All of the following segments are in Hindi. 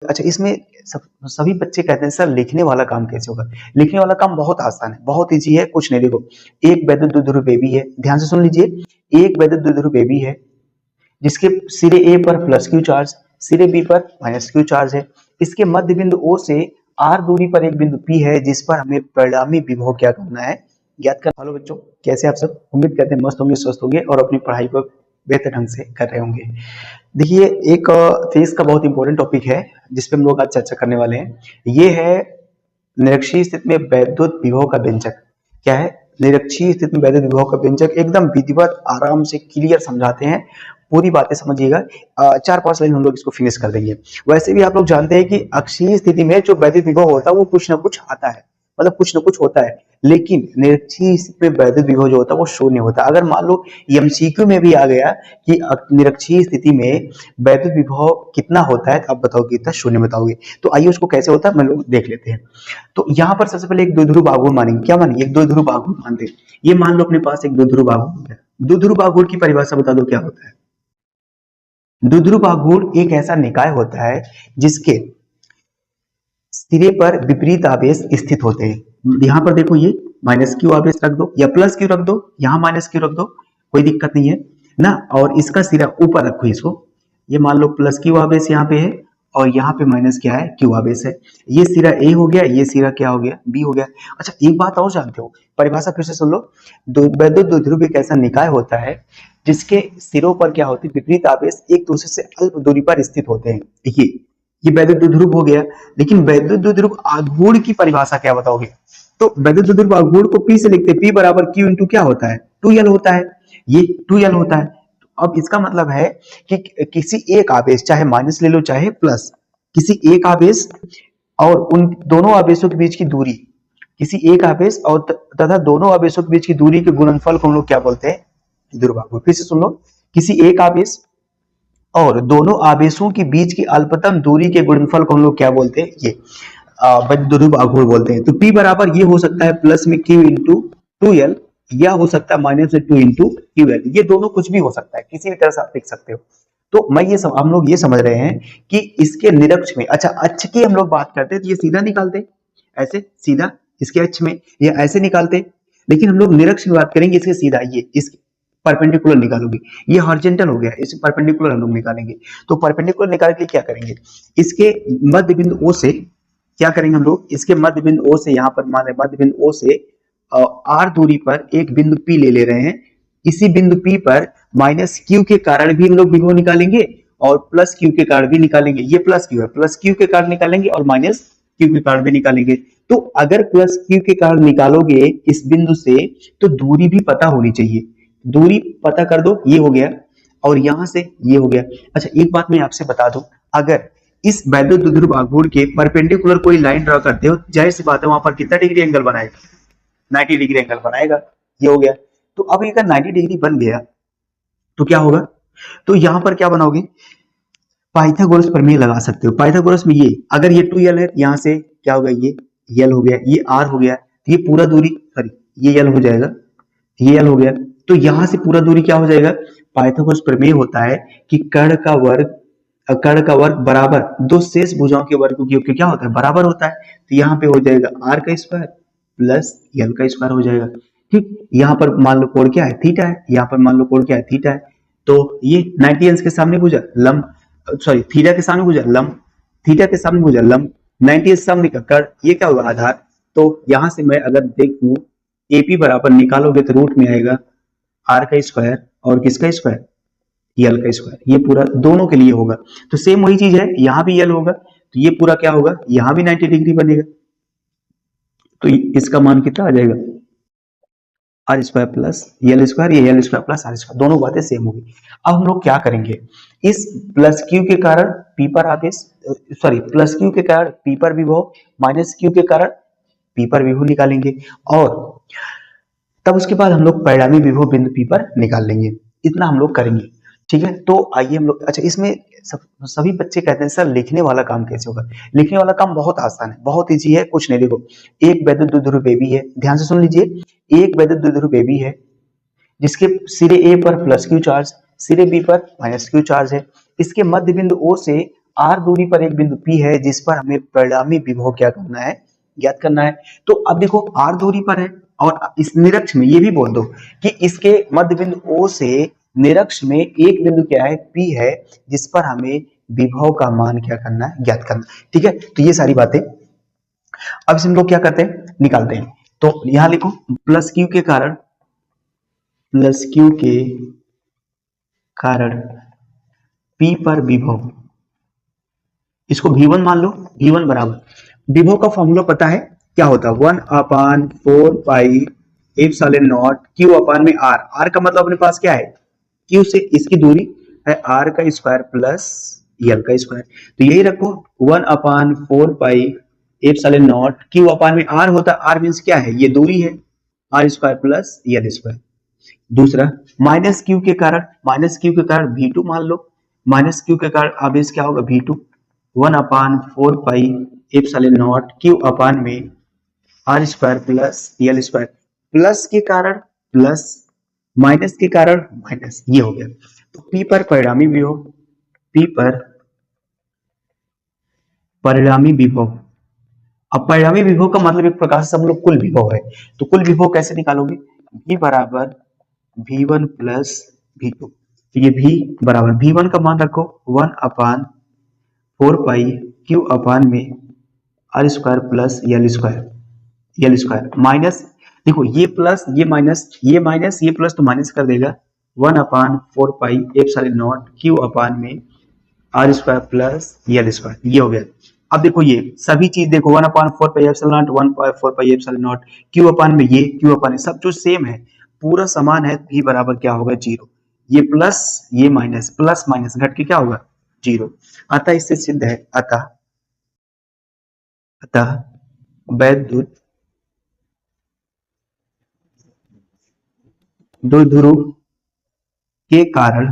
अच्छा इसमें सभी बच्चे कहते हैं सर लिखने वाला काम कैसे होगा। लिखने वाला काम बहुत आसान है, बहुत इजी है। कुछ नहीं, देखो एक वैद्युत द्विध्रुव बेबी है, ध्यान से सुन लीजिए। एक वैद्युत द्विध्रुव बेबी है जिसके सिरे ए पर प्लस क्यू चार्ज, सिरे बी पर माइनस क्यू चार्ज है। इसके मध्य बिंदु ओ से आर दूरी पर एक बिंदु पी है जिस पर हमें परिणामी विभव क्या करना है, ज्ञात कर। हेलो बच्चों, कैसे आप सब? उम्मीद करते हैं मस्त होंगे, स्वस्थ होंगे और अपनी पढ़ाई को बेहतर ढंग से कर रहे होंगे। देखिए एक फेज का बहुत इंपॉर्टेंट टॉपिक है जिस पे हम लोग आज चर्चा करने वाले हैं। ये है निरक्षीय स्थिति में वैद्युत विभव का व्यंजक। क्या है? निरक्षीय स्थिति में वैद्युत विभव का व्यंजक। एकदम विधिवत आराम से क्लियर समझाते हैं, पूरी बातें समझिएगा। 4-5 लाइन हम लोग इसको फिनिश कर देंगे। वैसे भी आप लोग जानते हैं कि अक्षीय स्थिति में जो वैद्युत विभव होता है वो कुछ ना कुछ आता है, मतलब कुछ ना कुछ होता है, लेकिन निरक्षीय स्थिति में वैद्युत विभव जो होता है वो शून्य होता है। अगर मान लो एमसीक्यू में भी आ गया कि निरक्षीय स्थिति में वैद्युत विभव कितना होता है, तो आप बताओगे कितना, शून्य बताओगे। तो आइए उसको कैसे होता है हम लोग देख लेते हैं। तो यहाँ पर सबसे पहले एक द्विध्रुव आघूर्ण मानेंगे। क्या मानेंगे? एक द्विध्रुव आघूर्ण मानते हैं। ये मान लो अपने पास एक द्विध्रुव आघूर्ण है। द्विध्रुव आघूर्ण की परिभाषा बता दो क्या होता है। द्विध्रुव आघूर्ण एक ऐसा निकाय होता है जिसके सिरे पर विपरीत आवेश स्थित होते हैं। यहाँ पर देखो ये माइनस क्यू आवेश रख दो या प्लस क्यू रख दो, यहाँ माइनस क्यू रख दो, कोई दिक्कत नहीं है ना। और इसका सिरा ऊपर रखो इसको। ये मान लो प्लस क्यू आवेश यहाँ पे है और यहाँ पे माइनस क्या है, क्यू आवेश है। ये सिरा ए हो गया, ये सिरा क्या हो गया, बी हो गया। अच्छा एक बात और जानते हो, परिभाषा फिर से सुन लो। वैद्युत द्विध्रुव एक ऐसा निकाय होता है जिसके सिरों पर क्या होती है, विपरीत आवेश एक दूसरे से अल्प दूरी पर स्थित होते हैं। ये वैद्युत द्विध्रुव हो गया। लेकिन वैद्युत द्विध्रुव आघूर्ण की परिभाषा क्या बताओगे? तो वैद्युत द्विध्रुव आघूर्ण को पी से लिखते हैं, पी बराबर क्यू इंटू क्या होता है, 2l होता है। ये 2l होता है। अब इसका मतलब है कि किसी एक आवेश, चाहे माइनस ले लो चाहे प्लस, किसी एक आवेश और उन दोनों आवेशों के बीच की दूरी, किसी एक आवेश और तथा दोनों आवेशों के बीच की दूरी के गुणनफल को हम लोग क्या बोलते हैं, द्विध्रुव आघूर्ण। फिर से सुन लो, किसी एक आवेश और दोनों आवेशों के बीच की अल्पतम दूरी के गुणनफल को हम लोग क्या बोलते हैं, ये द्विध्रुव आघूर्ण बोलते हैं। तो P बराबर ये हो सकता है प्लस में Q इंटू 2l या हो सकता है माइनस में 2 इंटू QL। ये दोनों कुछ भी हो सकता है, किसी भी तरह से आप लिख सकते हो। तो हम लोग ये समझ रहे हैं कि इसके निरक्ष में, अच्छा अक्ष की हम लोग बात करते हैं तो ये सीधा निकालते, ऐसे सीधा इसके अक्ष में, या ऐसे निकालते। लेकिन हम लोग निरक्ष में बात करेंगे इसके सीधा, ये इसके परपेंडिकुलर निकालोगे। ये हॉरिजॉन्टल हो गया, इसे परपेंडिकुलर हम लोग निकालेंगे। तो परपेंडिकुलर निकालने के लिए क्या करेंगे, इसके मध्य बिंदु ओ से क्या करेंगे हम लोग, इसके मध्य बिंदु ओ से, यहाँ पर मान मध्य बिंदु ओ से आर दूरी पर एक बिंदु पी ले रहे हैं। इसी बिंदु पी पर माइनस क्यू के कारण भी हम लोग विभव निकालेंगे और प्लस क्यू के कारण भी निकालेंगे। ये प्लस क्यू है, प्लस क्यू के कारण निकालेंगे और माइनस क्यू के कारण भी निकालेंगे। तो अगर प्लस क्यू के कारण निकालोगे इस बिंदु से, तो दूरी भी पता होनी चाहिए। दूरी पता कर दो, ये हो गया, और यहां से ये हो गया। अच्छा एक बात मैं आपसे बता दूं, अगर इस वैद्युत द्विध्रुव आघूर्ण के परपेंडिकुलर कोई लाइन ड्रा करते हो, जाहिर सी बात है वहां पर कितना डिग्री एंगल बनाएगा, 90 डिग्री एंगल बनाएगा। ये हो गया। तो अब अगर 90 डिग्री बन गया तो क्या होगा, तो यहां पर क्या बनाओगे, पाइथागोरस प्रमेय लगा सकते हो। पाइथागोरस में ये अगर ये 2l है, यहां से क्या होगा, ये l हो गया, ये r हो गया, तो ये पूरा दूरी, सॉरी ये l हो जाएगा, ये l हो गया। तो यहां से पूरा दूरी क्या हो जाएगा, पाइथागोरस प्रमेय होता है कि कर्ण का वर्ग बराबर दो शेष भुजाओं के वर्ग के योग के क्या होता है, बराबर होता है। तो यहाँ पे हो जाएगा r का स्क्वायर प्लस l का स्क्वायर हो जाएगा। ठीक, यहाँ पर मान लो कोण क्या है, थीटा है, यहाँ पर मान लो कोण क्या है, थीटा है। तो ये 90 अंश के सामने भुजा लंब, सॉरी थीटा के सामने भुजा लंब, थीटा के सामने भुजा लंब, 90 अंश सामने का कर्ण, ये क्या होगा, आधार। तो यहाँ से मैं अगर देखूं AP बराबर निकालोगे तो रूट में आएगा r का स्क्वायर और किसका स्क्वायर, यल का स्क्वायर। ये पूरा दोनों के लिए होगा। तो सेम वही चीज है, यहां भी यल होगा, तो ये पूरा क्या होगा, यहां भी 90 डिग्री बनेगा। तो इसका मान कितना आ जाएगा, R square plus L square, ये L square plus R square, दोनों बातें सेम होगी। अब हम लोग क्या करेंगे, इस प्लस क्यू के कारण पी पर आवेश, सॉरी प्लस क्यू के कारण पी पर विभव, माइनस क्यू के कारण पी पर विभव निकालेंगे, और तब उसके बाद हम लोग परिणामी विभव बिंदु पी पर निकाल लेंगे। इतना हम लोग करेंगे, ठीक है। तो आइए हम लोग, अच्छा इसमें सभी बच्चे कहते हैं सर लिखने वाला काम कैसे होगा। लिखने वाला काम बहुत आसान है, बहुत इजी है। कुछ नहीं, देखो एक वैद्युत द्विध्रुव बेबी है, ध्यान से सुन लीजिए। एक वैद्युत द्विध्रुव बेबी है जिसके सिरे ए पर प्लस क्यू चार्ज, सिरे बी पर माइनस क्यू चार्ज है। इसके मध्य बिंदु ओ से r दूरी पर एक बिंदु P है जिस पर हमें परिणामी विभव क्या करना है, ज्ञात करना है। तो अब देखो r दूरी पर है और इस निरक्ष में ये भी बोल दो कि इसके मध्य बिंदु O से निरक्ष में एक बिंदु क्या है, P है, जिस पर हमें विभव का मान क्या करना है, ज्ञात करना। ठीक है, तो ये सारी बातें अब इसे हम लोग क्या करते हैं, निकालते हैं। तो यहां लिखो प्लस क्यू के कारण, प्लस क्यू के कारण P पर विभव, इसको V1 मान लो। V1 बराबर विभव का फॉर्मूला पता है क्या होता है, 1/4 पाई एप्सिलॉन नॉट Q अपान में R। R का मतलब अपने पास क्या है, Q से इसकी दूरी है R का स्क्वायर प्लस L का स्क्वायर। तो यही रखो 1/4 पाई एप्सिलॉन नॉट Q अपान में R होता है। R मीन्स क्या है, ये दूरी है, R square plus L square. दूसरा माइनस क्यू के कारण, माइनस क्यू के कारण V2 मान लो। माइनस क्यू के कारण अब क्या होगा, V2 1/4 pi epsilon not Q अपान में R square plus L square. Plus के कारण प्लस, माइनस के कारण माइनस, ये हो गया। तो P पर परिणामी विभव, P पर परिणामी विभव। अब परिणामी विभव का मतलब एक प्रकार से हम लोग कुल विभव है। तो कुल विभव कैसे निकालोगे, V बराबर V1 प्लस V2। तो ये V बराबर V1 का मान रखो 1/4 पाई Q अपान में R square plus L square minus, देखो ये प्लस ये माइनस, ये माइनस ये प्लस तो माइनस कर देगा, 1/4 पाई एप्सिलॉन नॉट Q अपान में R square plus L square, ये हो गया। अब देखो ये सभी चीज देखो 1/4 pi epsilon not, 1/4 pi epsilon not, Q अपान में ये, Q अपान में सब जो सेम है, पूरा समान है। V बराबर क्या होगा, 0। ये प्लस ये माइनस, प्लस माइनस घट के क्या होगा, 0। अतः इससे सिद्ध है, अतः वैद्युत द्विध्रुव के कारण,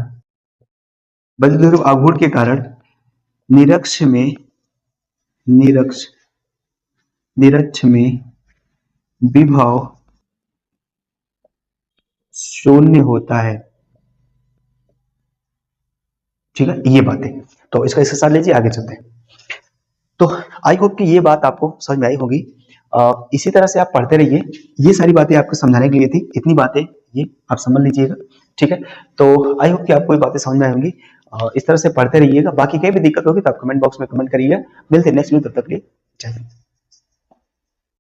वैद्युत ध्रुव आघूर्ण के कारण निरक्ष में विभव शून्य होता है। ठीक है, ये बातें तो इसका साथ लीजिए, आगे चलते हैं। तो आई होप कि ये बात आपको समझ में आई होगी। इसी तरह से आप पढ़ते रहिए, ये सारी बातें आपको समझाने के लिए थी, इतनी बातें ये आप समझ लीजिएगा। ठीक है, तो आई होप कि आपको ये बातें समझ में आई होंगी। इस तरह से पढ़ते रहिएगा। बाकी कहीं भी दिक्कत होगी तो आप कमेंट बॉक्स में कमेंट करिएगा। मिलते हैं नेक्स्ट वीडियो, तब तक के लिए जय हिंद।